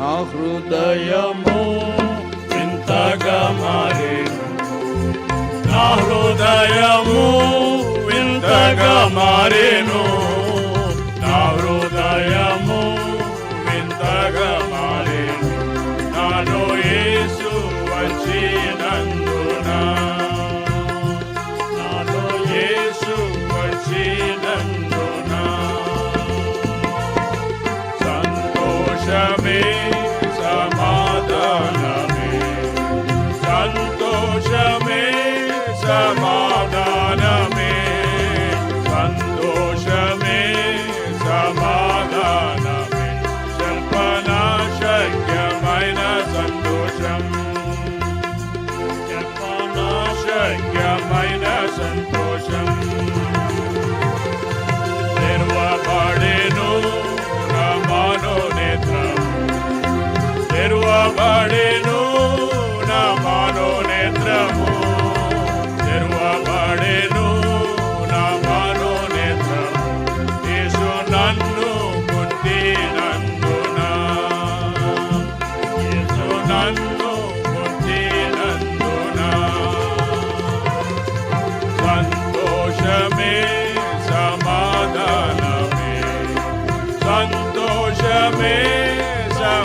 నా హృదయము వింతగా మారేను, నా హృదయము వింతగా మారేను, నా హృదయము వింతగా మారేను, నాలో యేసు వచ్చినందున, నాలో యేసు వచ్చినందున సంతోషమే సమాధానమే, సంతోషమే సమాధానమే, సంతోషమే సమాధానమే, శక్యమైన సంతోషం, శక్యమైన సంతోషం. తెరువబడెను నా మనోనేత్రము, తెరువబడెను నా మనోనేత్రము, తెరువబడెను నా మనోనేత్రము, యేసు నన్ను ముట్టినందున, యేసు నన్ను ముట్టినందున సంతోషమే సమాధానమే, సంతోషమే